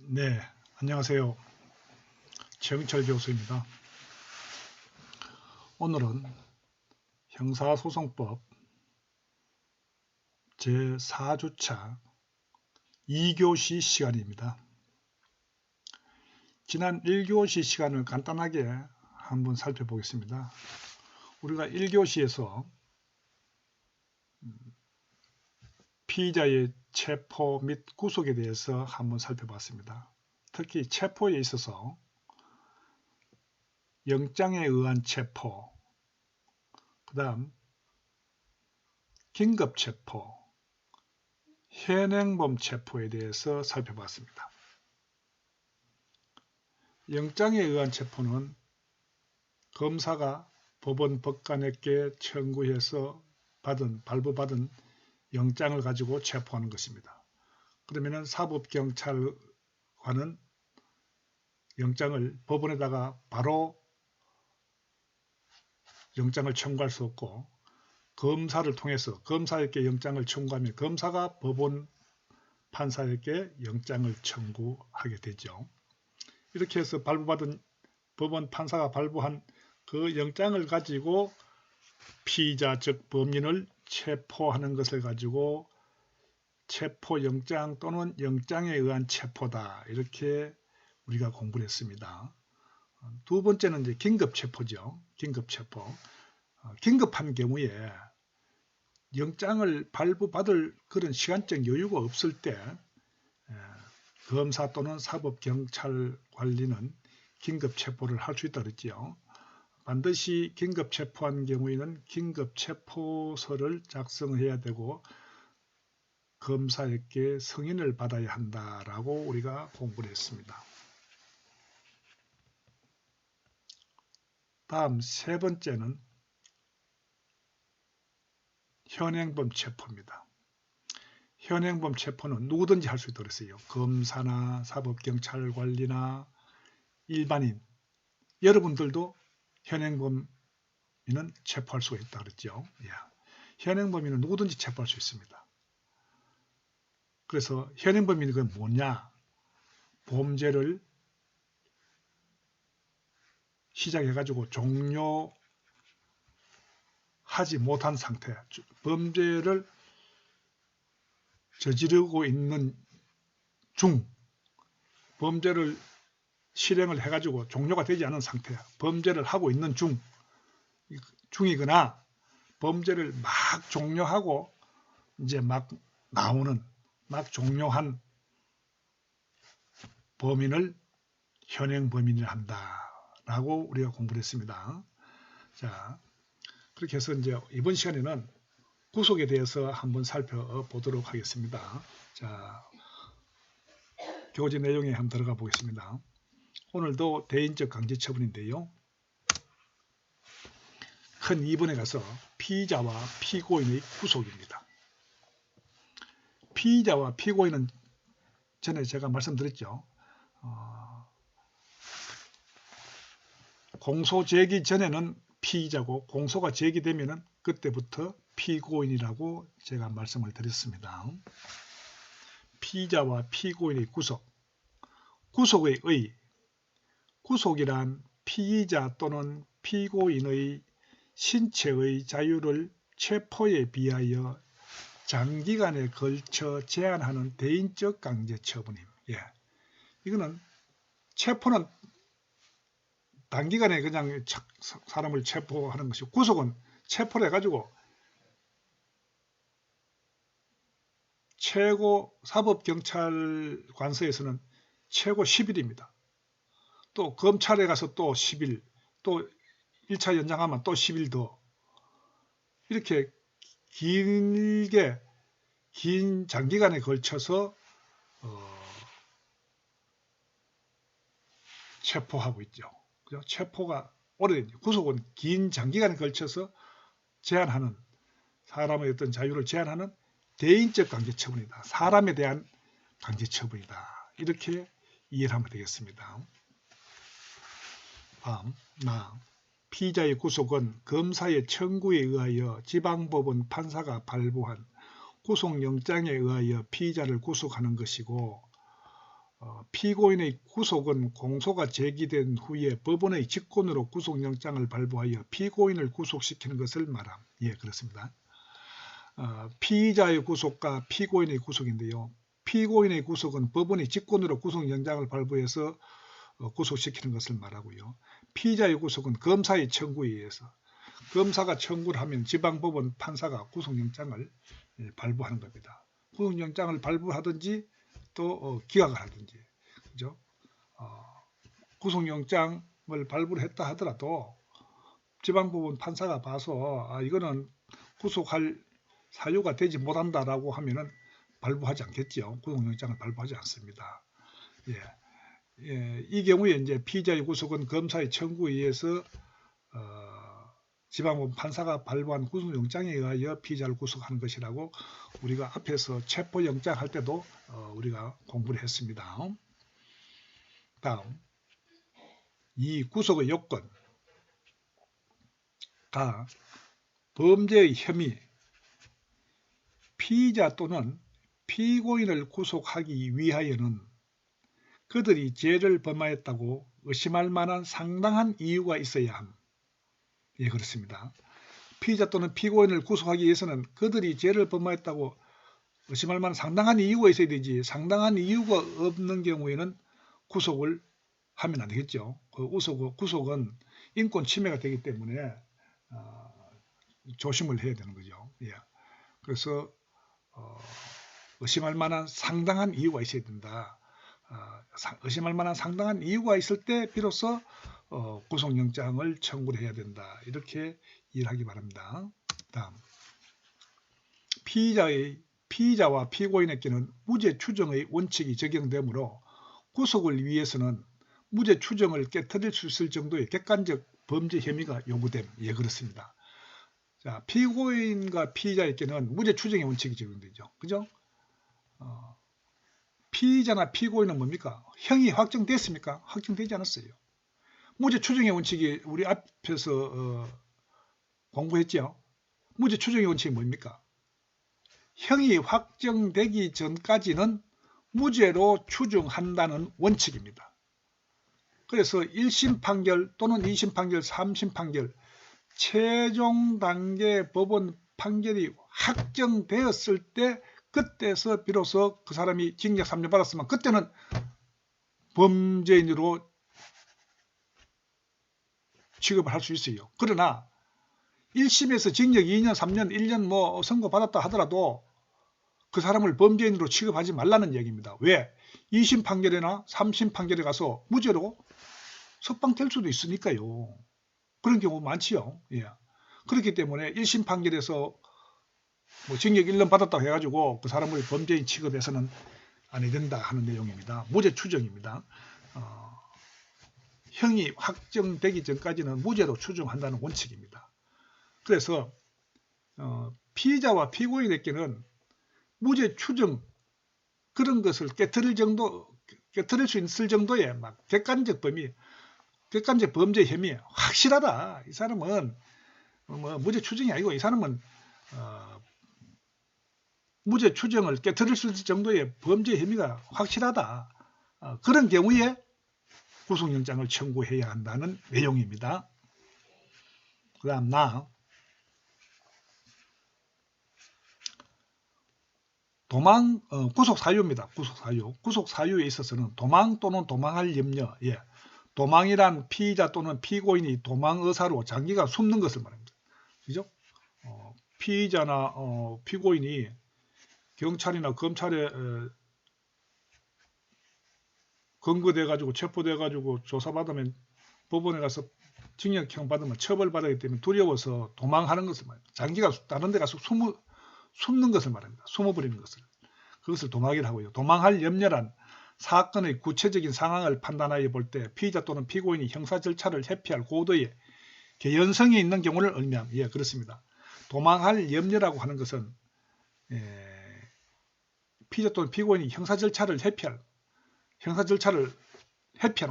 네, 안녕하세요. 최영철 교수입니다. 오늘은 형사소송법 제4주차 2교시 시간입니다. 지난 1교시 시간을 간단하게 한번 살펴보겠습니다. 우리가 1교시에서 피의자의 체포 및 구속에 대해서 한번 살펴봤습니다. 특히 체포에 있어서 영장에 의한 체포, 그 다음 긴급체포, 현행범 체포에 대해서 살펴봤습니다. 영장에 의한 체포는 검사가 법원 법관에게 청구해서 발부받은 영장을 가지고 체포하는 것입니다. 그러면 사법경찰관은 영장을 법원에다가 바로 영장을 청구할 수 없고 검사를 통해서 검사에게 영장을 청구하면 검사가 법원 판사에게 영장을 청구하게 되죠. 이렇게 해서 발부받은 법원 판사가 발부한 그 영장을 가지고 피의자 즉 범인을 체포하는 것을 가지고 체포영장 또는 영장에 의한 체포다, 이렇게 우리가 공부를 했습니다. 두 번째는 이제 긴급체포죠. 긴급체포. 긴급한 경우에 영장을 발부받을 그런 시간적 여유가 없을 때 검사 또는 사법경찰관리는 긴급체포를 할 수 있다 그랬지요. 반드시 긴급체포한 경우에는 긴급체포서를 작성해야 되고 검사에게 승인을 받아야 한다라고 우리가 공부를 했습니다. 다음 세 번째는 현행범 체포입니다. 현행범 체포는 누구든지 할 수 있다고 그랬어요. 검사나 사법경찰관리나 일반인, 여러분들도 현행범인은 체포할 수가 있다 그랬죠. 현행범인은 누구든지 체포할 수 있습니다. 그래서 현행범인이 그건 뭐냐? 범죄를 시작해가지고 종료하지 못한 상태, 범죄를 저지르고 있는 중, 범죄를 실행을 해가지고 종료가 되지 않은 상태, 범죄를 하고 있는 중이거나 범죄를 막 종료하고 이제 막 나오는, 막 종료한 범인을 현행범인이라 한다라고 우리가 공부를 했습니다. 자, 그렇게 해서 이제 이번 시간에는 구속에 대해서 한번 살펴보도록 하겠습니다. 자, 교재 내용에 한번 들어가 보겠습니다. 오늘도 대인적 강제 처분인데요. 큰 2번에 가서 피의자와 피고인의 구속입니다. 피의자와 피고인은 전에 제가 말씀드렸죠. 공소 제기 전에는 피의자고 공소가 제기되면 그때부터 피고인이라고 제가 말씀을 드렸습니다. 피의자와 피고인의 구속. 구속의 의. 구속이란 피의자 또는 피고인의 신체의 자유를 체포에 비하여 장기간에 걸쳐 제한하는 대인적 강제 처분임. 이거는 체포는 단기간에 그냥 사람을 체포하는 것이고, 구속은 체포를 해가지고 최고 사법경찰관서에서는 최고 10일입니다. 또 검찰에 가서 또 10일, 또 1차 연장하면 또 10일 더, 이렇게 길게 긴 장기간에 걸쳐서 체포하고 있죠. 체포가 오래된, 구속은 긴 장기간에 걸쳐서 제한하는, 사람의 어떤 자유를 제한하는 대인적 강제처분이다. 사람에 대한 강제처분이다. 이렇게 이해를 하면 되겠습니다. 다음, 피의자의 구속은 검사의 청구에 의하여 지방법원 판사가 발부한 구속영장에 의하여 피의자를 구속하는 것이고, 피고인의 구속은 공소가 제기된 후에 법원의 직권으로 구속영장을 발부하여 피고인을 구속시키는 것을 말함. 예, 그렇습니다. 피의자의 구속과 피고인의 구속인데요. 피고인의 구속은 법원의 직권으로 구속영장을 발부해서 구속시키는 것을 말하고요. 피의자의 구속은 검사의 청구에 의해서 검사가 청구를 하면 지방법원 판사가 구속영장을 발부하는 겁니다. 구속영장을 발부하든지 또 기각을 하든지, 그죠? 구속영장을 발부를 했다 하더라도 지방법원 판사가 봐서 이거는 구속할 사유가 되지 못한다라고 하면은 발부하지 않겠죠. 구속영장을 발부하지 않습니다. 이 경우에 이제 피의자의 구속은 검사의 청구에 의해서 지방법원 판사가 발부한 구속영장에 의하여 피의자를 구속하는 것이라고 우리가 앞에서 체포영장 할 때도 우리가 공부를 했습니다. 다음, 이 구속의 요건가 범죄의 혐의, 피의자 또는 피고인을 구속하기 위하여는 그들이 죄를 범하였다고 의심할 만한 상당한 이유가 있어야 함. 예, 그렇습니다. 피의자 또는 피고인을 구속하기 위해서는 그들이 죄를 범하였다고 의심할 만한 상당한 이유가 있어야 되지, 상당한 이유가 없는 경우에는 구속을 하면 안 되겠죠. 구속은 인권 침해가 되기 때문에 조심을 해야 되는 거죠. 예. 그래서 의심할 만한 상당한 이유가 있어야 된다. 의심할 만한 상당한 이유가 있을 때 비로소 구속영장을 청구를 해야 된다. 이렇게 이해하기 바랍니다. 다음, 피의자와 피고인에게는 무죄 추정의 원칙이 적용되므로 구속을 위해서는 무죄 추정을 깨트릴 수 있을 정도의 객관적 범죄 혐의가 요구됨. 예, 그렇습니다. 자, 피고인과 피의자에게는 무죄 추정의 원칙이 적용되죠. 그죠? 피의자나 피고인은 뭡니까? 형이 확정됐습니까? 확정되지 않았어요. 무죄 추정의 원칙이 우리 앞에서 공부했죠. 무죄 추정의 원칙이 뭡니까? 형이 확정되기 전까지는 무죄로 추정한다는 원칙입니다. 그래서 1심 판결 또는 2심 판결, 3심 판결, 최종 단계 법원 판결이 확정되었을 때 그때서 비로소 그 사람이 징역 3년 받았으면 그때는 범죄인으로 취급을 할 수 있어요. 그러나 1심에서 징역 2년, 3년, 1년 뭐 선고받았다 하더라도 그 사람을 범죄인으로 취급하지 말라는 얘기입니다. 왜? 2심 판결이나 3심 판결에 가서 무죄로 석방될 수도 있으니까요. 그런 경우 많지요. 예. 그렇기 때문에 1심 판결에서 뭐 징역 1년 받았다고 해가지고 그 사람을 범죄인 취급해서는 안 된다 하는 내용입니다. 무죄 추정입니다. 형이 확정되기 전까지는 무죄로 추정한다는 원칙입니다. 그래서 피의자와 피고인에게는 무죄 추정 그런 것을 깨트릴 수 있을 정도의 막 객관적 범죄 혐의 확실하다. 이 사람은 뭐 무죄 추정이 아니고 이 사람은 무죄 추정을 깨트릴 수 있을 정도의 범죄 혐의가 확실하다. 그런 경우에 구속영장을 청구해야 한다는 내용입니다. 그 다음 구속사유입니다. 구속사유에 있어서는 도망 또는 도망할 염려. 예. 도망이란 피의자 또는 피고인이 도망 의사로 장기간 숨는 것을 말합니다. 그죠? 피의자나 피고인이 경찰이나 검찰에 검거돼가지고 체포돼가지고 조사받으면 법원에 가서 징역형 받으면 처벌받아야 되면 두려워서 도망하는 것을 말합니다. 장기간 다른 데 가서 숨는 것을 말합니다. 숨어버리는 것을. 그것을 도망이라고 하고요. 도망할 염려란 사건의 구체적인 상황을 판단하여 볼 때 피의자 또는 피고인이 형사 절차를 회피할 고도의 개연성이 있는 경우를 의미합니다. 예, 그렇습니다. 도망할 염려라고 하는 것은 피의자 또는 피고인이 형사 절차를 회피하는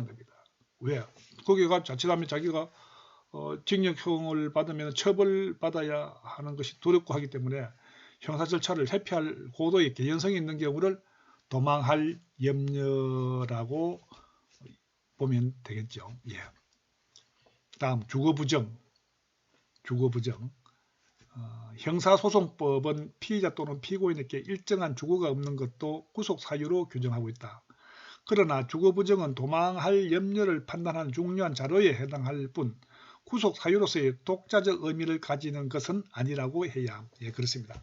겁니다. 왜? 거기가 자칫하면 자기가 징역형을 받으면 처벌받아야 하는 것이 두렵고 하기 때문에 형사 절차를 회피할 고도의 개연성이 있는 경우를 도망할 염려라고 보면 되겠죠. 예. 다음 주거부정. 형사소송법은 피의자 또는 피고인에게 일정한 주거가 없는 것도 구속사유로 규정하고 있다. 그러나 주거부정은 도망할 염려를 판단하는 중요한 자료에 해당할 뿐 구속사유로서의 독자적 의미를 가지는 것은 아니라고 해야 예, 그렇습니다.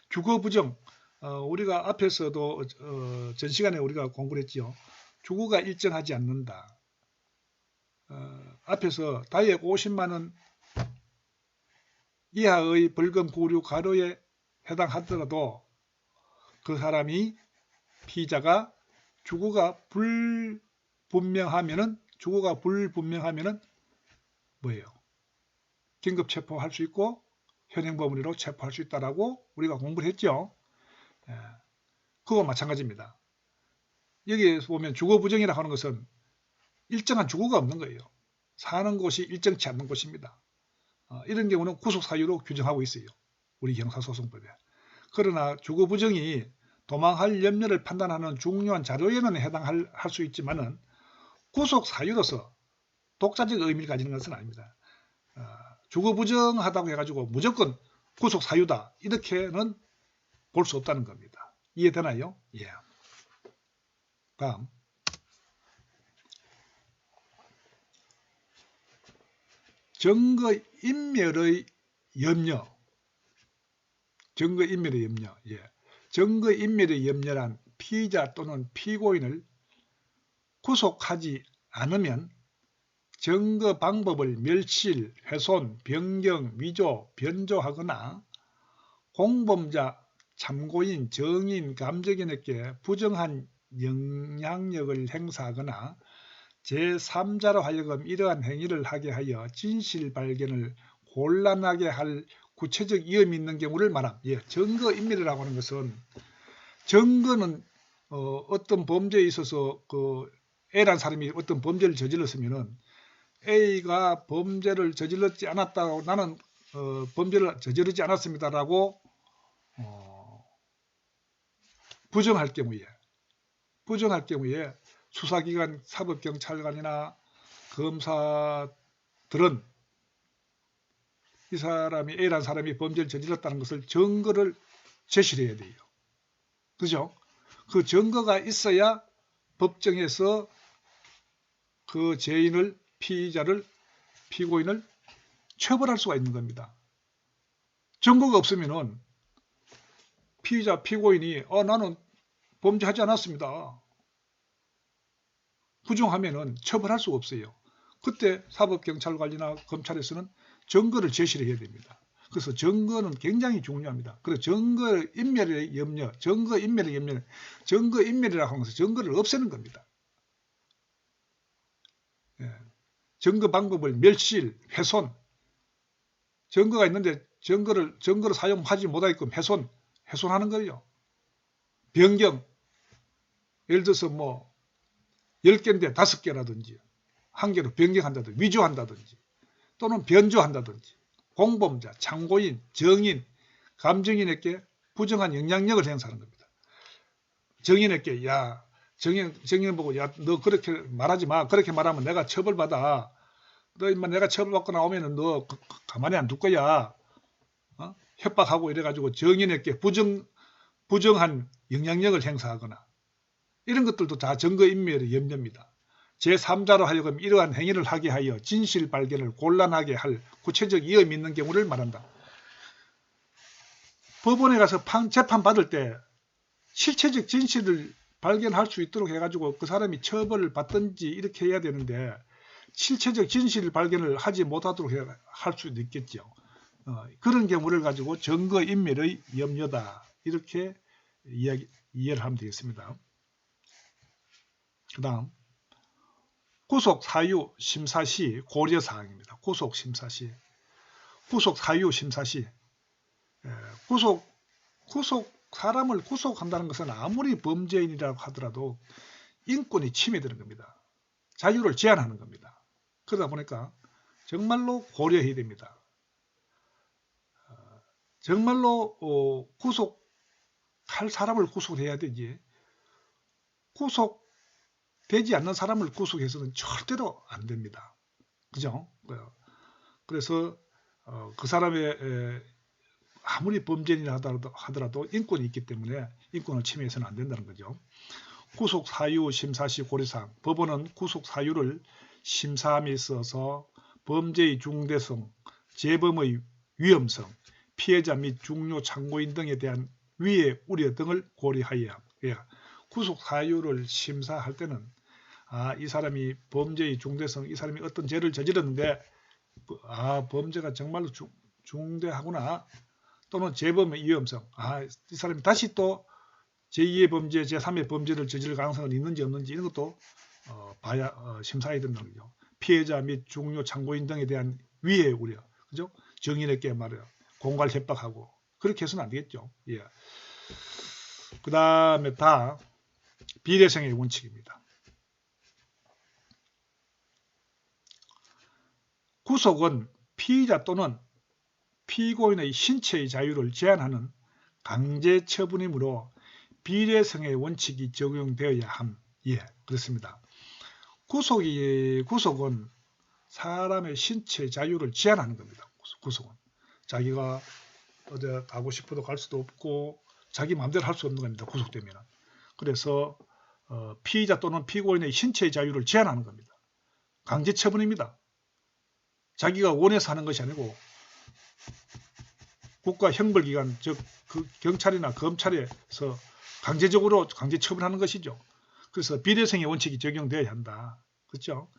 주거부정, 우리가 앞에서도 전 시간에 우리가 공부를 했지요. 주거가 일정하지 않는다. 앞에서 다액 50만원 이하의 벌금 구류 과료에 해당하더라도 그 사람이 피의자가 주거가 불분명하면은 뭐예요? 긴급 체포할 수 있고 현행범으로 체포할 수 있다라고 우리가 공부를 했죠. 예, 그거 마찬가지입니다. 여기에서 보면 주거부정이라고 하는 것은 일정한 주거가 없는 거예요. 사는 곳이 일정치 않는 곳입니다. 이런 경우는 구속사유로 규정하고 있어요. 우리 형사소송법에. 그러나 주거부정이 도망할 염려를 판단하는 중요한 자료에는 해당할 수 있지만은 구속사유로서 독자적 의미를 가지는 것은 아닙니다. 주거부정하다고 해가지고 무조건 구속사유다 이렇게는 볼 수 없다는 겁니다. 이해되나요? 예. 다음 증거인멸의 염려. 예. 증거인멸의 염려란 피의자 또는 피고인을 구속하지 않으면 증거 방법을 멸실, 훼손, 변경, 위조, 변조하거나 공범자, 참고인, 정인, 감정인에게 부정한 영향력을 행사하거나 제3자로 하여금 이러한 행위를 하게 하여 진실 발견을 곤란하게 할 구체적 위험이 있는 경우를 말합니다. 예, 증거인멸이라고 하는 것은 증거는 어떤 범죄에 있어서 A라는 사람이 어떤 범죄를 저질렀으면은 A가 범죄를 저질렀지 않았다고 나는 범죄를 저지르지 않았습니다라고 부정할 경우에 수사기관, 사법경찰관이나 검사들은 이 사람이 A라는 사람이 범죄를 저질렀다는 것을 증거를 제시를 해야 돼요. 그죠? 그 증거가 있어야 법정에서 그 죄인을, 피의자를, 피고인을 처벌할 수가 있는 겁니다. 증거가 없으면은 피의자, 피고인이 나는 범죄하지 않았습니다. 부정하면은 처벌할 수가 없어요. 그때 사법경찰관리나 검찰에서는 증거를 제시를 해야 됩니다. 그래서 증거는 굉장히 중요합니다. 그래서 증거인멸의 염려, 증거인멸이라고 하는 것은 증거를 없애는 겁니다. 예. 증거 방법을 멸실, 훼손, 증거가 있는데 증거를 사용하지 못하게끔 훼손하는 거예요. 변경, 예를 들어서 10개인데 5개라든지 1개로 변경한다든지 위조한다든지 또는 변조한다든지 공범자, 참고인, 정인, 감정인에게 부정한 영향력을 행사하는 겁니다. 정인에게 정인 보고 너 그렇게 말하지 마. 그렇게 말하면 내가 처벌받아. 너 인마 내가 처벌받고 나오면은 너 가만히 안 둘 거야. 협박하고 이래가지고 정인에게 부정한 영향력을 행사하거나 이런 것들도 다 증거인멸의 염려입니다. 제3자로 하여금 이러한 행위를 하게 하여 진실 발견을 곤란하게 할 구체적 위험이 있는 경우를 말한다. 법원에 가서 재판 받을 때 실체적 진실을 발견할 수 있도록 해가지고 그 사람이 처벌을 받든지 이렇게 해야 되는데 실체적 진실 발견을 하지 못하도록 할 수도 있겠죠. 그런 경우를 가지고 증거인멸의 염려다. 이렇게 이해를 하면 되겠습니다. 그 다음 구속사유 심사 시 고려사항입니다. 구속사유 심사 시 사람을 구속한다는 것은 아무리 범죄인이라고 하더라도 인권이 침해되는 겁니다. 자유를 제한하는 겁니다. 그러다 보니까 정말로 고려해야 됩니다. 정말로 구속할 사람을 구속해야 되지 구속되지 않는 사람을 구속해서는 절대로 안 됩니다. 그죠? 그래서 그 사람의 아무리 범죄인이라 하더라도 인권이 있기 때문에 인권을 침해해서는 안 된다는 거죠. 구속 사유 심사 시 고려사항. 법원은 구속 사유를 심사함에 있어서 범죄의 중대성, 재범의 위험성, 피해자 및 중요 참고인 등에 대한 위해 우려 등을 고려하여야 합니다. 구속 사유를 심사할 때는 이 사람이 범죄의 중대성, 이 사람이 어떤 죄를 저질렀는데 범죄가 정말로 중대하구나, 또는 재범의 위험성, 이 사람이 다시 또 제2의 범죄, 제3의 범죄를 저지를 가능성은 있는지 없는지 이런 것도 심사해야 된다는 거죠. 피해자 및 중요 참고인 등에 대한 위해 우려, 그죠? 정인에게 말해요. 공갈 협박하고 그렇게 해서는 안 되겠죠. 예. 그 다음에 다 비례성의 원칙입니다. 구속은 피의자 또는 피고인의 신체의 자유를 제한하는 강제 처분이므로 비례성의 원칙이 적용되어야 함. 예, 그렇습니다. 구속은 사람의 신체 자유를 제한하는 겁니다. 구속은 자기가 어디 가고 싶어도 갈 수도 없고 자기 마음대로 할 수 없는 겁니다. 구속되면. 그래서 피의자 또는 피고인의 신체의 자유를 제한하는 겁니다. 강제 처분입니다. 자기가 원해서 하는 것이 아니고 국가 형벌기관, 즉 그 경찰이나 검찰에서 강제적으로 강제 처분하는 것이죠. 그래서 비례성의 원칙이 적용되어야 한다. 그렇죠?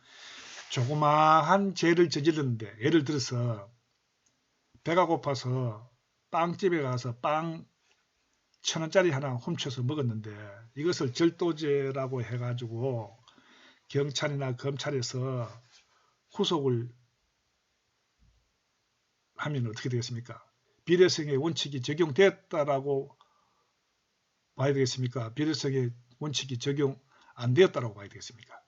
조그마한 죄를 저질렀는데, 예를 들어서 배가 고파서 빵집에 가서 빵 1,000원짜리 하나 훔쳐서 먹었는데 이것을 절도죄라고 해가지고 경찰이나 검찰에서 구속을 하면 어떻게 되겠습니까? 비례성의 원칙이 적용되었다라고 봐야 되겠습니까? 비례성의 원칙이 적용 안 되었다라고 봐야 되겠습니까?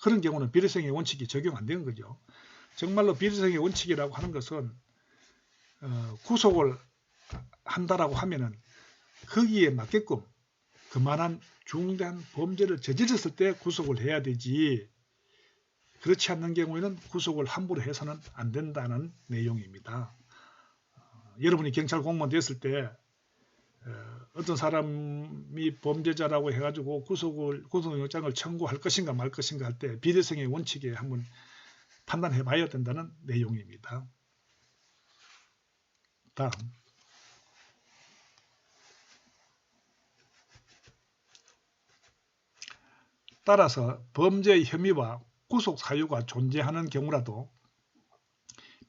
그런 경우는 비례성의 원칙이 적용 안 되는 거죠. 정말로 비례성의 원칙이라고 하는 것은 구속을 한다라고 하면은 거기에 맞게끔 그만한 중대한 범죄를 저질렀을 때 구속을 해야 되지, 그렇지 않는 경우에는 구속을 함부로 해서는 안 된다는 내용입니다. 여러분이 경찰 공무원 됐을 때 어떤 사람이 범죄자라고 해가지고 구속영장을 청구할 것인가 말 것인가 할 때 비례성의 원칙에 한번 판단해 봐야 된다는 내용입니다. 다음. 따라서 범죄의 혐의와 구속 사유가 존재하는 경우라도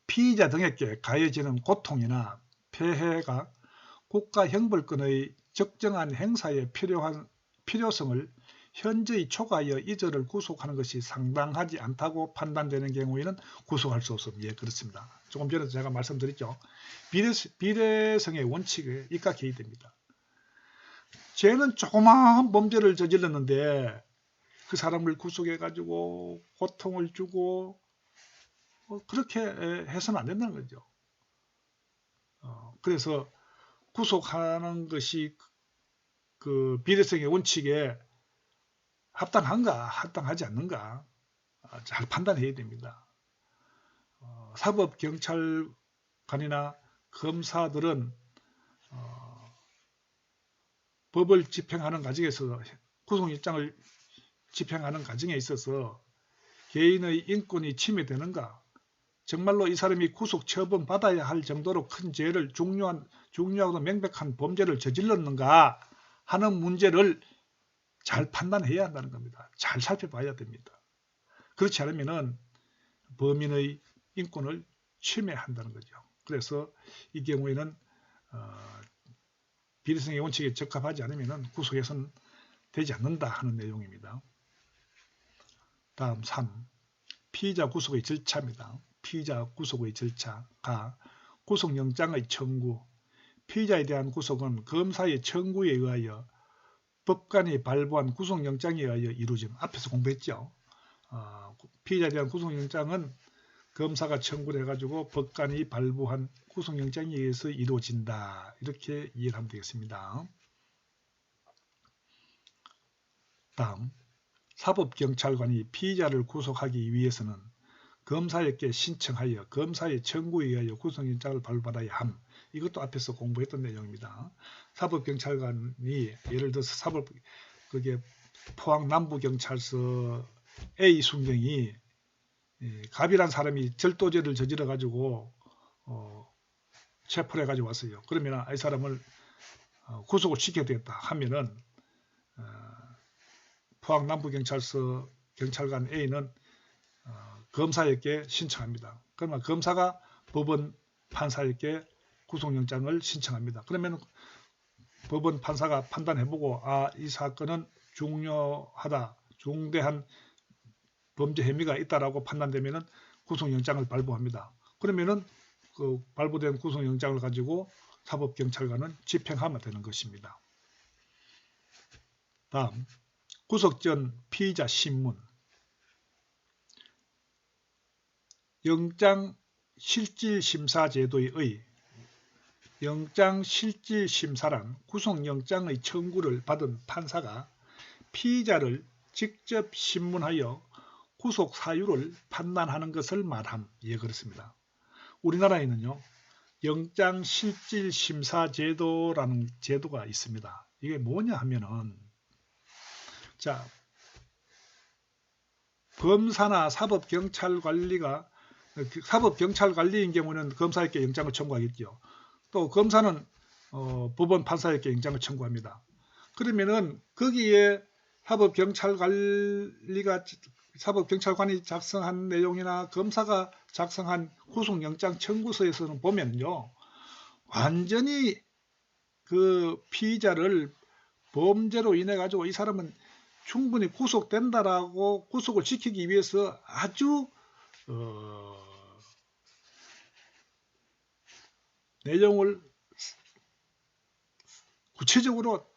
피의자 등에게 가해지는 고통이나 폐해가 국가 형벌권의 적정한 행사에 필요한 필요성을 현저히 초과하여 이들을 구속하는 것이 상당하지 않다고 판단되는 경우에는 구속할 수 없습니다. 예, 그렇습니다. 조금 전에 제가 말씀드렸죠. 비례성의 원칙에 입각해야 됩니다. 죄는 조그마한 범죄를 저질렀는데 그 사람을 구속해가지고 고통을 주고 그렇게 해서는 안 된다는 거죠. 그래서 구속하는 것이 그 비례성의 원칙에 합당한가 합당하지 않는가 잘 판단해야 됩니다. 사법경찰관이나 검사들은 법을 집행하는 과정에서 구속영장을 집행하는 과정에 있어서 개인의 인권이 침해되는가, 정말로 이 사람이 구속 처분 받아야 할 정도로 큰 죄를 중요하고 명백한 범죄를 저질렀는가 하는 문제를 잘 판단해야 한다는 겁니다. 잘 살펴봐야 됩니다. 그렇지 않으면 범인의 인권을 침해한다는 거죠. 그래서 이 경우에는 비례성의 원칙에 적합하지 않으면 구속해서는 되지 않는다 하는 내용입니다. 다음 3. 피의자 구속의 절차입니다. 피의자 구속의 절차가 구속영장의 청구, 피의자에 대한 구속은 검사의 청구에 의하여 법관이 발부한 구속영장에 의하여 이루어짐. 앞에서 공부했죠. 피의자에 대한 구속영장은 검사가 청구를 해가지고 법관이 발부한 구속영장에 의해서 이루어진다. 이렇게 이해를 하면 되겠습니다. 다음, 사법경찰관이 피의자를 구속하기 위해서는 검사에게 신청하여 검사의 청구에 의하여 구속영장을 발부받아야 함. 이것도 앞에서 공부했던 내용입니다. 사법경찰관이 예를 들어서 그게 포항 남부경찰서 A 순경이 갑이란 사람이 절도죄를 저질러 가지고 체포를 해가지고 왔어요. 그러면 이 사람을 구속을 시켜야 되겠다 하면은 포항 남부경찰서 경찰관 A는 검사에게 신청합니다. 그러면 검사가 법원 판사에게 구속영장을 신청합니다. 그러면 법원 판사가 판단해보고 이 사건은 중요하다, 중대한 범죄 혐의가 있다라고 판단되면은 구속영장을 발부합니다. 그러면은 그 발부된 구속영장을 가지고 사법경찰관은 집행하면 되는 것입니다. 다음, 구속 전 피의자 신문. 영장실질심사제도의 영장실질심사란 구속영장의 청구를 받은 판사가 피의자를 직접 신문하여 구속 사유를 판단하는 것을 말함. 예, 그렇습니다. 우리나라에는요, 영장실질심사제도라는 제도가 있습니다. 이게 뭐냐 하면은, 자, 검사나 사법경찰관리인 경우는 검사에게 영장을 청구하겠죠. 또 검사는 법원 판사에게 영장을 청구합니다. 그러면은 거기에 사법경찰관이 작성한 내용이나 검사가 작성한 구속영장 청구서에서는 보면요, 완전히 그 피의자를 범죄로 인해 가지고 이 사람은 충분히 구속된다라고 구속을 시키기 위해서 아주 내용을 구체적으로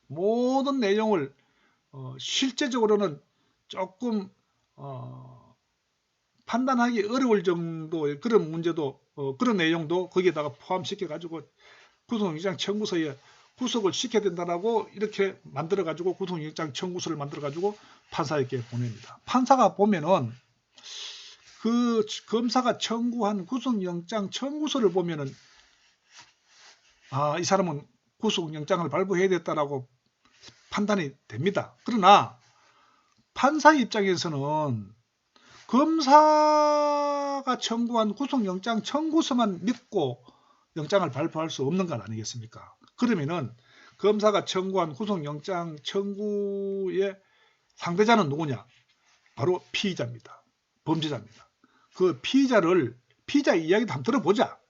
모든 내용을 실제적으로는 조금 판단하기 어려울 정도의 그런 문제도 그런 내용도 거기에다가 포함시켜 가지고 구속영장 청구서에 구속을 시켜야 된다라고 이렇게 만들어 가지고 구속영장 청구서를 만들어 가지고 판사에게 보냅니다. 판사가 보면은 그 검사가 청구한 구속영장 청구서를 보면은 이 사람은 구속영장을 발부해야 됐다라고 판단이 됩니다. 그러나 판사 입장에서는 검사가 청구한 구속영장 청구서만 믿고 영장을 발부할 수 없는 건 아니겠습니까? 그러면은 검사가 청구한 구속영장 청구의 상대자는 누구냐? 바로 피의자입니다. 범죄자입니다. 그 피의자 이야기도 한번 들어보자.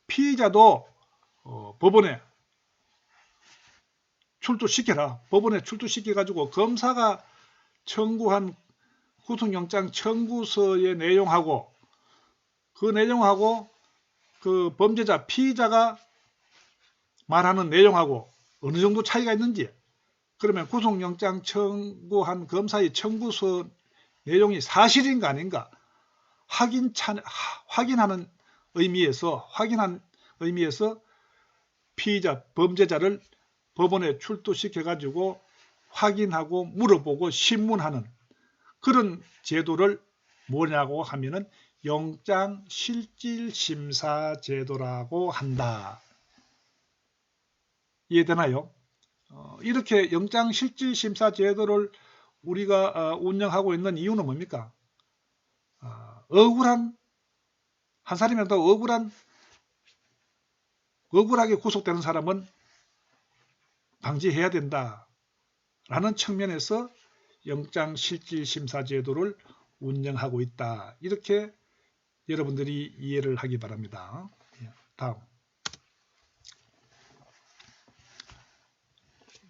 피의자도 법원에 출두시켜라. 법원에 출두시켜가지고 검사가 청구한 구속영장 청구서의 내용하고 그 범죄자 피의자가 말하는 내용하고 어느 정도 차이가 있는지, 그러면 구속영장 청구한 검사의 청구서 내용이 사실인가 아닌가 확인한 의미에서 범죄자를 법원에 출두시켜 가지고 확인하고 물어보고 신문하는 그런 제도를 뭐냐고 하면은 영장실질심사제도라고 한다. 이해되나요? 이렇게 영장실질심사제도를 우리가 운영하고 있는 이유는 뭡니까? 한 사람이라도 억울하게 구속되는 사람은 방지해야 된다라는 측면에서 영장실질심사제도를 운영하고 있다. 이렇게 여러분들이 이해를 하기 바랍니다. 다음,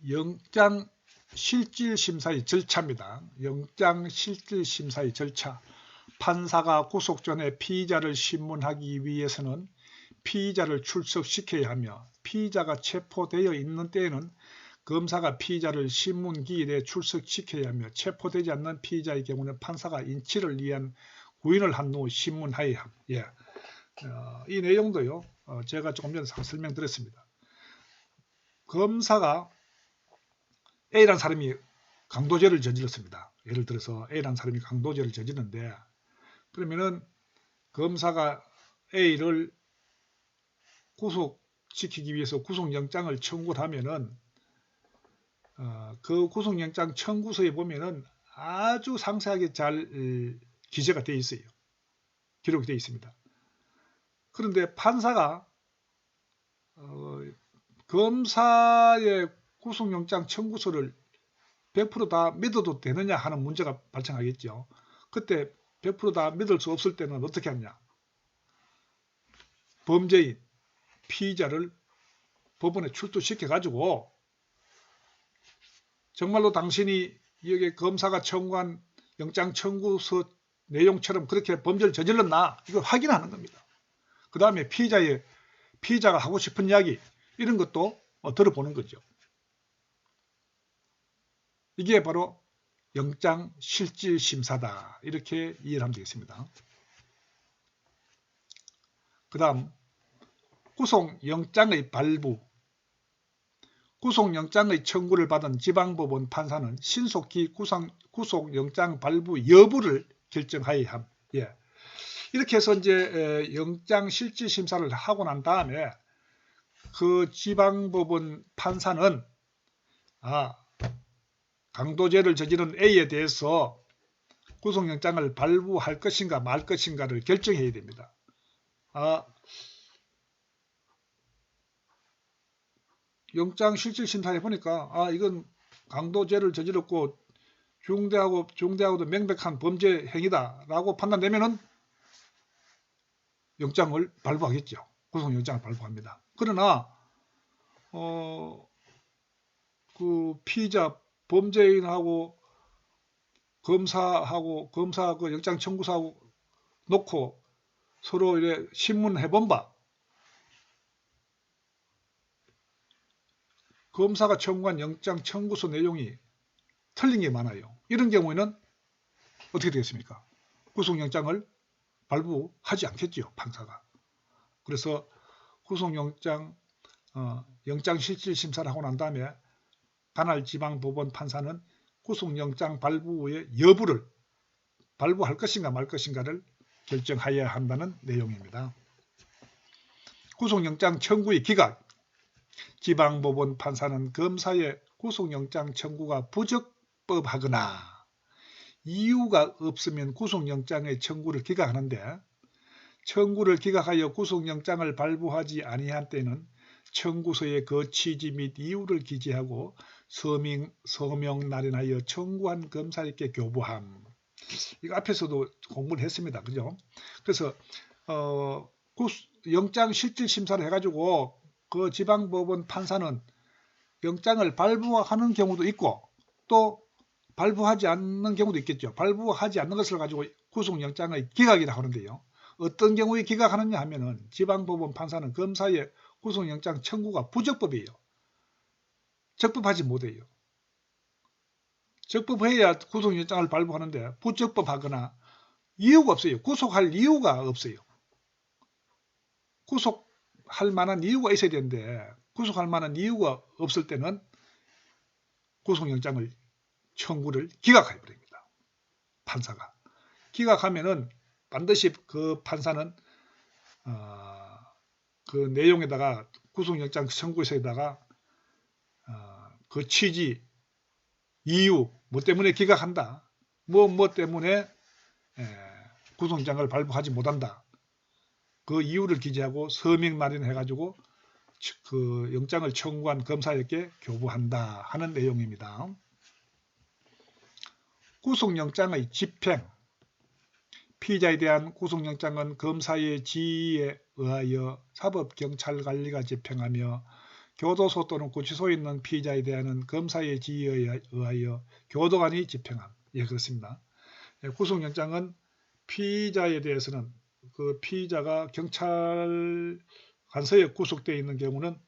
영장실질심사의 절차입니다. 영장실질심사의 절차. 판사가 구속 전에 피의자를 신문하기 위해서는 피의자를 출석시켜야 하며, 피의자가 체포되어 있는 때에는 검사가 피의자를 신문기일에 출석시켜야 하며, 체포되지 않는 피의자의 경우는 판사가 인치를 위한 구인을 한 후 신문하여야 합니다. 예. 이 내용도요, 제가 조금 전에 설명드렸습니다. 검사가 A라는 사람이 강도죄를 저질렀습니다. 예를 들어서 A라는 사람이 강도죄를 저지르는데 그러면은 검사가 A를 구속시키기 위해서 구속영장을 청구를 하면은 그 구속영장 청구서에 보면은 아주 상세하게 잘 기재가 되어 있어요. 기록이 되어 있습니다. 그런데 판사가 검사의 구속영장 청구서를 100% 다 믿어도 되느냐 하는 문제가 발생하겠죠. 그때 100%다 믿을 수 없을 때는 어떻게 하냐. 범죄인, 피의자를 법원에 출두시켜 가지고 정말로 당신이 여기 검사가 청구한 영장 청구서 내용처럼 그렇게 범죄를 저질렀나 이걸 확인하는 겁니다. 그 다음에 피의자가 하고 싶은 이야기 이런 것도 들어보는 거죠. 이게 바로 영장 실질 심사다 이렇게 이해를 하면 되겠습니다. 그 다음 구속영장의 발부. 구속영장의 청구를 받은 지방법원 판사는 신속히 구속영장 발부 여부를 결정하여야 함. 예. 이렇게 해서 이제 영장 실질 심사를 하고 난 다음에 그 지방법원 판사는 강도죄를 저지른 A에 대해서 구속영장을 발부할 것인가 말 것인가를 결정해야 됩니다. 영장 실질 심사해 보니까 이건 강도죄를 저질렀고 중대하고도 명백한 범죄 행위다라고 판단되면은 영장을 발부하겠죠. 구속영장을 발부합니다. 그러나 그 피의자 범죄인하고 검사 그 영장 청구서하고 놓고 서로 이래 신문해 본 바 검사가 청구한 영장 청구서 내용이 틀린 게 많아요. 이런 경우에는 어떻게 되겠습니까? 구속영장을 발부하지 않겠죠, 판사가. 그래서 구속영장 영장 실질 심사를 하고 난 다음에 관할 지방법원 판사는 구속영장 발부의 여부를 발부할 것인가 말 것인가를 결정하여야 한다는 내용입니다. 구속영장 청구의 기각. 지방법원 판사는 검사의 구속영장 청구가 부적법하거나 이유가 없으면 구속영장의 청구를 기각하는데 청구를 기각하여 구속영장을 발부하지 아니한 때는 청구서의 그 취지 및 이유를 기재하고 서명 나련하여 청구한 검사에게 교부함. 이거 앞에서도 공부를 했습니다. 그죠? 그래서 영장 실질 심사를 해가지고 그 지방법원 판사는 영장을 발부하는 경우도 있고 또 발부하지 않는 경우도 있겠죠. 발부하지 않는 것을 가지고 구속영장의 기각이라고 하는데요. 어떤 경우에 기각하느냐 하면은 지방법원 판사는 검사의 구속영장 청구가 부적법이에요. 적법하지 못해요. 적법해야 구속영장을 발부하는데 부적법하거나 이유가 없어요. 구속할 이유가 없어요. 구속할 만한 이유가 있어야 되는데 구속할 만한 이유가 없을 때는 구속영장을 청구를 기각해 버립니다. 판사가. 기각하면은 반드시 그 판사는 그 내용에다가 구속영장 청구서에다가 그 취지, 이유, 뭐 때문에 기각한다. 뭐 때문에 구속영장을 발부하지 못한다. 그 이유를 기재하고 서명 마련해가지고 그 영장을 청구한 검사에게 교부한다 하는 내용입니다. 구속영장의 집행. 피의자에 대한 구속영장은 검사의 지휘에 의하여 사법경찰관리가 집행하며 교도소 또는 구치소에 있는 피의자에 대한 검사의 지휘에 의하여 교도관이 집행함. 예, 그렇습니다. 구속영장은 피의자에 대해서는 그 피의자가 경찰 관서에 구속되어 있는 경우는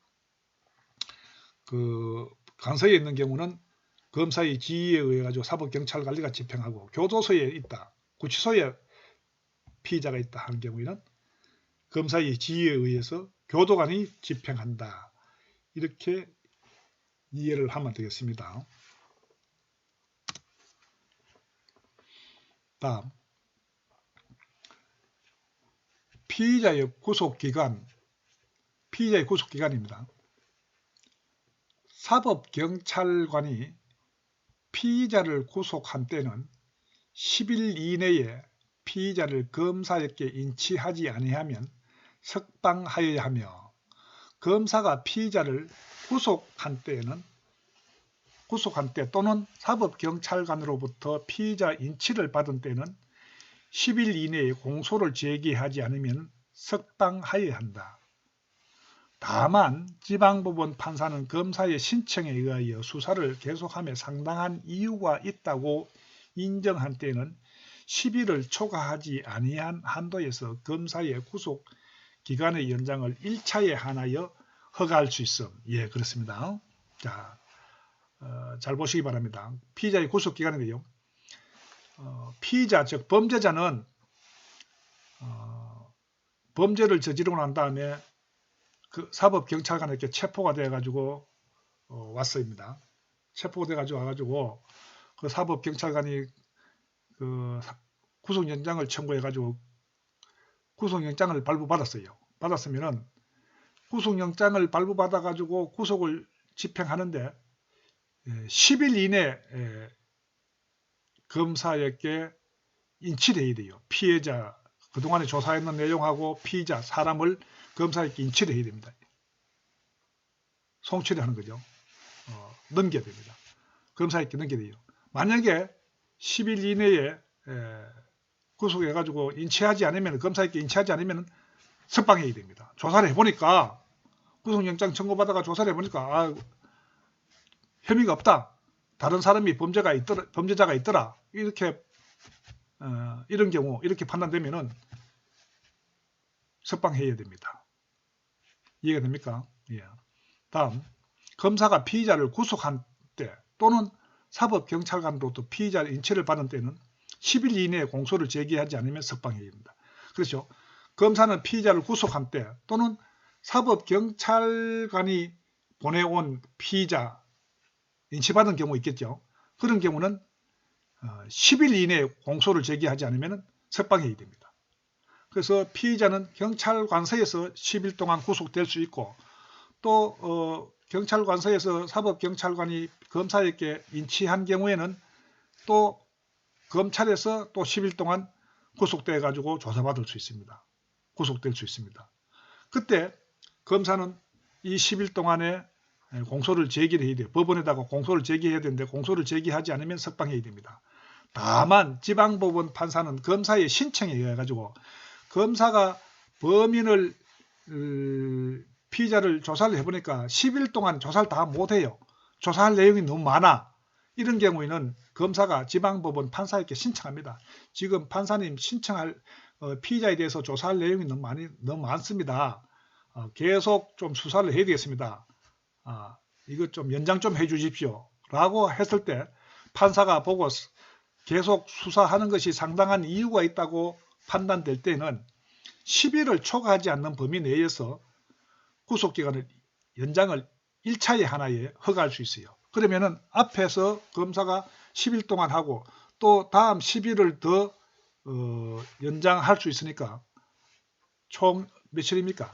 그 관서에 있는 경우는 검사의 지휘에 의해 가지고 사법경찰관리가 집행하고 교도소에 있다, 구치소에 피의자가 있다 하는 경우에는 검사의 지휘에 의해서 교도관이 집행한다. 이렇게 이해를 하면 되겠습니다. 다음 피의자의 구속기간입니다. 사법경찰관이 피의자를 구속한 때는 10일 이내에 피의자를 검사에게 인치하지 아니하면 석방하여야 하며, 검사가 피의자를 구속한 때 또는 사법경찰관으로부터 피의자 인치를 받은 때는 10일 이내에 공소를 제기하지 않으면 석방하여야 한다. 다만 지방법원 판사는 검사의 신청에 의하여 수사를 계속하며 상당한 이유가 있다고 인정한 때는 10일을 초과하지 아니한 한도에서 검사의 구속 기간의 연장을 1차에 한하여 허가할 수 있음. 예, 그렇습니다. 자, 잘 보시기 바랍니다. 피의자의 구속 기간인데요. 피의자, 즉 범죄자는 범죄를 저지르고 난 다음에 그 사법경찰관에게 체포가 돼가지고 왔습니다. 체포가 돼가지고 와가지고 그 사법경찰관이 그 구속영장을 청구해가지고 구속영장을 발부받았어요. 받았으면은 구속영장을 발부받아가지고 구속을 집행하는데 10일 이내 검사에게 인치를 해야 돼요. 피해자, 그동안에 조사했는 내용하고 피의자, 사람을 검사에게 인치를 해야 됩니다. 송치를 하는 거죠. 넘겨야 됩니다. 검사에게 넘겨야 돼요. 만약에 10일 이내에 구속해가지고 인치하지 않으면, 검사에게 인치하지 않으면 석방해야 됩니다. 조사를 해보니까, 구속영장 청구받아가 조사를 해보니까, 혐의가 없다. 다른 사람이 범죄자가 있더라. 이렇게, 이런 경우, 이렇게 판단되면은 석방해야 됩니다. 이해가 됩니까? 예. 다음, 검사가 피의자를 구속한 때 또는 사법경찰관으로부터 피의자 인치를 받은 때는 10일 이내에 공소를 제기하지 않으면 석방해야 됩니다. 그렇죠. 검사는 피의자를 구속한 때 또는 사법경찰관이 보내온 피의자 인치받은 경우 있겠죠. 그런 경우는 10일 이내에 공소를 제기하지 않으면 석방해야 됩니다. 그래서 피의자는 경찰관서에서 10일 동안 구속될 수 있고, 또 경찰관서에서 사법경찰관이 검사에게 인치한 경우에는 또 검찰에서 또 10일 동안 구속돼 가지고 조사받을 수 있습니다. 구속될 수 있습니다. 그때 검사는 이 10일 동안에 공소를 제기를 해야 돼요. 법원에다가 공소를 제기해야 되는데 공소를 제기하지 않으면 석방해야 됩니다. 다만 지방법원 판사는 검사의 신청에 의해 가지고 검사가 범인을 피의자를 조사를 해보니까 10일 동안 조사를 다 못해요. 조사할 내용이 너무 많아. 이런 경우에는 검사가 지방법원 판사에게 신청합니다. 지금 판사님 신청할 피의자에 대해서 조사할 내용이 너무 많습니다. 계속 좀 수사를 해야 되겠습니다. 이거 좀 연장 좀 해주십시오. 라고 했을 때 판사가 보고 계속 수사하는 것이 상당한 이유가 있다고 판단될 때는 10일을 초과하지 않는 범위 내에서 구속기간을 연장을 1차에 하나에 허가할 수 있어요. 그러면은 앞에서 검사가 10일 동안 하고 또 다음 10일을 더 연장할 수 있으니까 총 며칠입니까?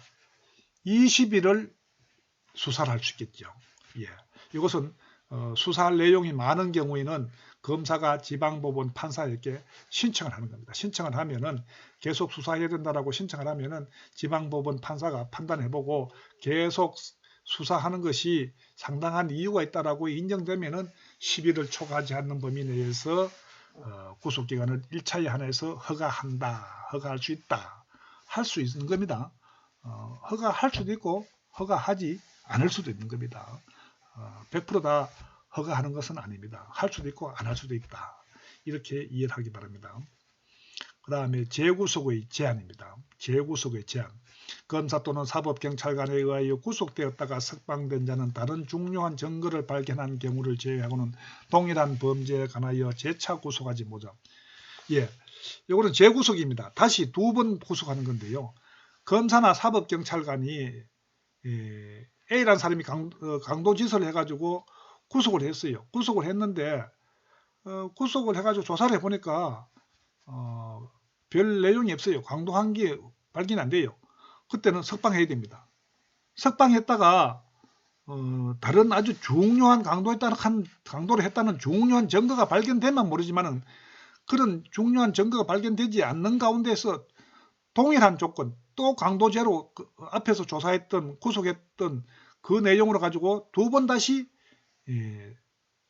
20일을 수사를 할 수 있겠죠. 예. 이것은 수사할 내용이 많은 경우에는 검사가 지방법원 판사에게 신청을 하는 겁니다. 신청을 하면은 계속 수사해야 된다라고 신청을 하면은 지방법원 판사가 판단해보고 계속 수사하는 것이 상당한 이유가 있다라고 인정되면은 10일을 초과하지 않는 범위 내에서 구속기간을 1차에 한해서 허가할 수 있다. 할 수 있는 겁니다. 허가할 수도 있고 허가하지 않을 수도 있는 겁니다. 100% 다 허가하는 것은 아닙니다. 할 수도 있고 안 할 수도 있다. 이렇게 이해를 하기 바랍니다. 그 다음에 재구속의 제한입니다. 재구속의 제한. 검사 또는 사법경찰관에 의하여 구속되었다가 석방된 자는 다른 중요한 증거를 발견한 경우를 제외하고는 동일한 범죄에 관하여 재차 구속하지 못함. 예, 이거는 재구속입니다. 다시 2번 구속하는 건데요. 검사나 사법경찰관이 A라는 사람이 강도짓을 해가지고 구속을 했어요. 구속을 했는데 구속을 해가지고 조사를 해보니까 별 내용이 없어요. 강도한 게 발견 안 돼요. 그때는 석방해야 됩니다. 석방했다가 다른 아주 중요한 강도를 했다는 중요한 증거가 발견되면 모르지만은 그런 중요한 증거가 발견되지 않는 가운데서 동일한 조건, 또 강도죄로 앞에서 조사했던 구속했던 그 내용으로 가지고 두 번 다시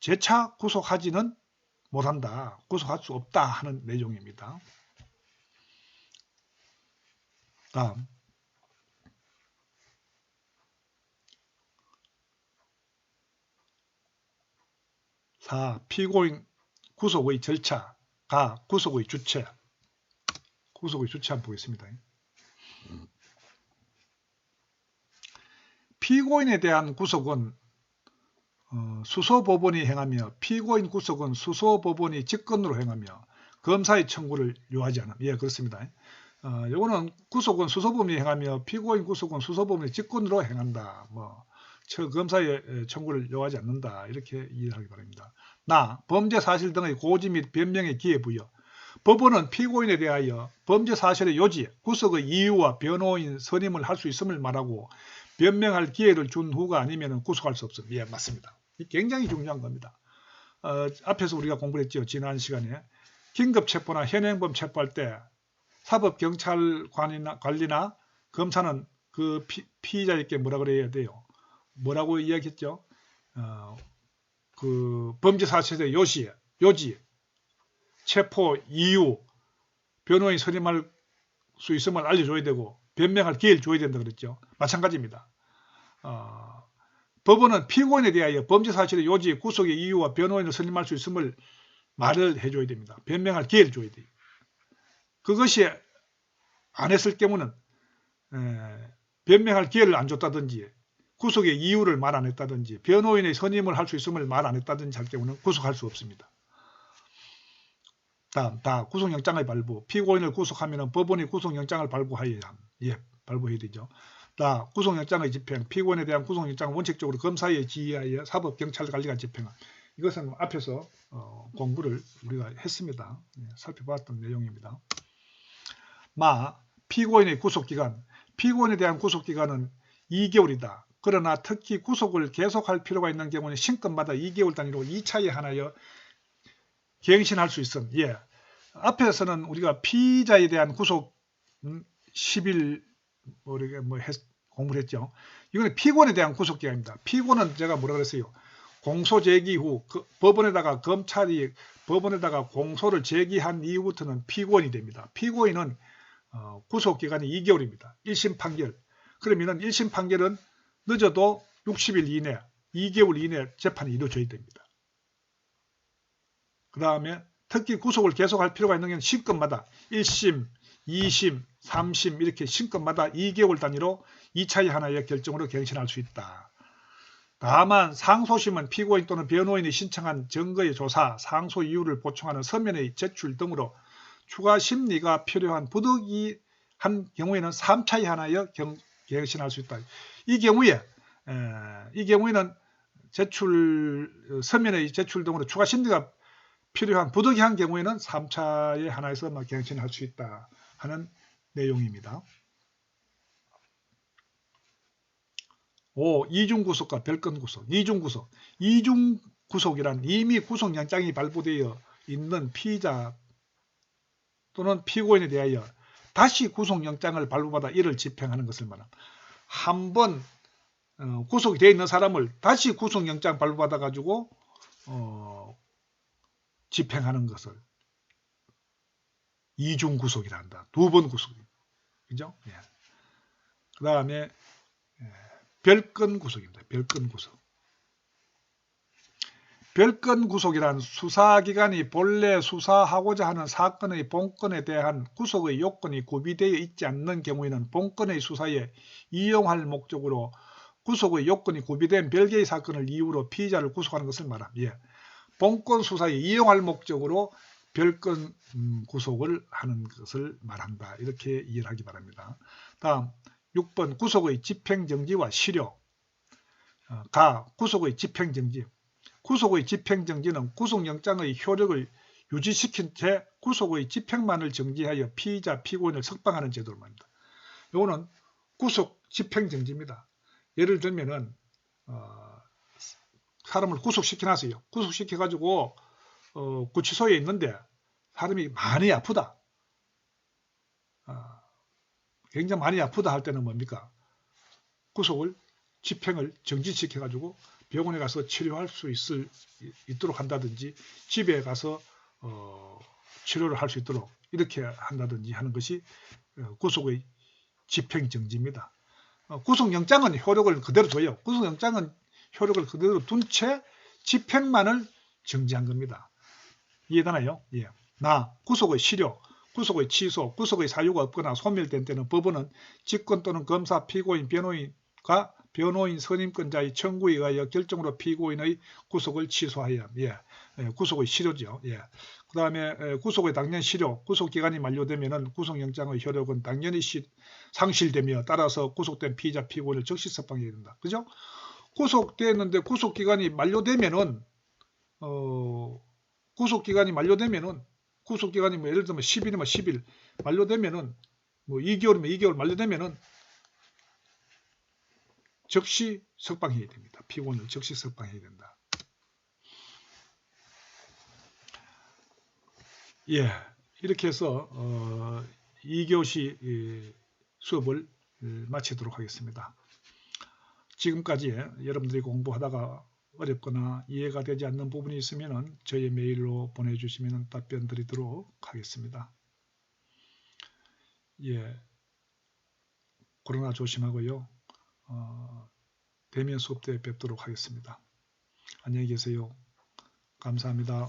재차 구속하지는 못한다. 구속할 수 없다 하는 내용입니다. 다음 4. 피고인 구속의 절차. 가. 구속의 주체. 구속의 주체 한번 보겠습니다. 피고인에 대한 구속은 수소법원이 행하며 피고인 구속은 수소법원이 직권으로 행하며 검사의 청구를 요하지 않음. 예, 그렇습니다. 요거는 구속은 수소법원이 행하며 피고인 구속은 수소법원이 직권으로 행한다. 검사의 청구를 요하지 않는다. 이렇게 이해하기 바랍니다. 범죄 사실 등의 고지 및 변명의 기회 부여. 법원은 피고인에 대하여 범죄 사실의 요지, 구속의 이유와 변호인 선임을 할 수 있음을 말하고 변명할 기회를 준 후가 아니면 구속할 수 없음. 예, 맞습니다. 굉장히 중요한 겁니다. 앞에서 우리가 공부를 했죠. 지난 시간에. 긴급체포나 현행범 체포할 때 사법경찰관리나 검사는 그 피의자에게 뭐라 그래야 돼요? 뭐라고 이야기했죠? 그 범죄 사실의 요지, 체포 이유, 변호인 선임할 수 있음을 알려줘야 되고 변명할 기회를 줘야 된다 그랬죠. 마찬가지입니다. 법원은 피고인에 대하여 범죄 사실의 요지, 구속의 이유와 변호인을 선임할 수 있음을 말을 해줘야 됩니다. 변명할 기회를 줘야 돼요. 그것이 안 했을 경우는 변명할 기회를 안 줬다든지 구속의 이유를 말 안 했다든지 변호인의 선임을 할 수 있음을 말 안 했다든지 할 경우는 구속할 수 없습니다. 다음, 구속영장의 발부. 피고인을 구속하면 법원이 구속영장을 발부하여야 함. 예, 발부해야 되죠. 구속영장의 집행. 피고인에 대한 구속영장은 원칙적으로 검사에 지휘하여 사법경찰관리가 집행함. 이것은 앞에서 공부를 우리가 했습니다. 살펴봤던 내용입니다. 피고인의 구속기간. 피고인에 대한 구속기간은 2개월이다. 그러나 특히 구속을 계속할 필요가 있는 경우는 신건마다 2개월 단위로 2차에 한하여 갱신할 수 있음. 예. 앞에서는 우리가 피의자에 대한 구속 10일 공부를 했죠. 이거는 피고인에 대한 구속기간입니다. 피고는 제가 뭐라 그랬어요? 공소 제기 후 법원에다가 검찰이 법원에다가 공소를 제기한 이후부터는 피고인이 됩니다. 피고인은 구속기간이 2개월입니다. 1심 판결. 그러면은 1심 판결은 늦어도 60일 이내, 2개월 이내 재판이 이루어져야 됩니다. 그 다음에 특히 구속을 계속할 필요가 있는 경우는 신건마다 1심, 2심, 3심 이렇게 신건마다 2개월 단위로 2차의 하나의 결정으로 갱신할 수 있다. 다만 상소심은 피고인 또는 변호인이 신청한 증거의 조사, 상소 이유를 보충하는 서면의 제출 등으로 추가 심리가 필요한 부득이한 경우에는 3차의 하나의 갱신할 수 있다. 이 경우에는 서면의 제출 등으로 추가 심리가 필요한 부득이한 경우에는 3차의 하나에서 갱신할 수 있다 하는 내용입니다. 5. 이중구속과 별건구속. 이중구속이란 이미 구속영장이 발부되어 있는 피의자 또는 피고인에 대하여 다시 구속영장을 발부받아 이를 집행하는 것을 말합니다. 한번 구속이 되어 있는 사람을 다시 구속영장 발부받아 가지고 집행하는 것을 이중구속이라 한다. 두 번 구속. 그죠? 예. 그 다음에 별건구속입니다. 별건구속. 별건구속이란 수사기관이 본래 수사하고자 하는 사건의 본건에 대한 구속의 요건이 구비되어 있지 않는 경우에는 본건의 수사에 이용할 목적으로 구속의 요건이 구비된 별개의 사건을 이유로 피의자를 구속하는 것을 말합니다. 예. 본건 수사에 이용할 목적으로 별건 구속을 하는 것을 말한다. 이렇게 이해를 하기 바랍니다. 다음 6번 구속의 집행정지와 실효. 구속의 집행정지. 구속의 집행정지는 구속영장의 효력을 유지시킨 채 구속의 집행만을 정지하여 피의자, 피고인을 석방하는 제도를 말합니다. 이거는 구속 집행정지입니다. 예를 들면은 사람을 구속시켜놨어요. 구속시켜가지고 구치소에 있는데 사람이 많이 아프다. 굉장히 많이 아프다 할 때는 뭡니까? 구속을 집행을 정지시켜가지고 병원에 가서 치료할 수 있도록 한다든지 집에 가서 치료를 할 수 있도록 이렇게 한다든지 하는 것이 구속의 집행정지입니다. 구속영장은 효력을 그대로 둬요. 구속영장은 효력을 그대로 둔 채 집행만을 정지한 겁니다. 이해되나요? 예. 구속의 실효, 구속의 취소, 구속의 사유가 없거나 소멸된 때는 법원은 직권 또는 검사, 피고인, 변호인과 변호인 선임권자의 청구에 의하여 결정으로 피고인의 구속을 취소하여 구속의 실효죠. 그 다음에 구속의 당연 실효, 구속기간이 만료되면 구속영장의 효력은 당연히 상실되며 따라서 구속된 피의자, 피고인을 즉시 석방해야 된다. 그죠? 구속됐는데 구속기간이 만료되면은 구속기간이 뭐 예를 들면 10일이면 10일 만료되면은 뭐 2개월이면 2개월 만료되면은 즉시 석방해야 됩니다. 피고인을 즉시 석방해야 된다. 예, 이렇게 해서 2교시 수업을 마치도록 하겠습니다. 지금까지 여러분들이 공부하다가 어렵거나 이해가 되지 않는 부분이 있으면 저희 메일로 보내주시면 답변 드리도록 하겠습니다. 예, 코로나 조심하고요. 대면 수업 때 뵙도록 하겠습니다. 안녕히 계세요. 감사합니다.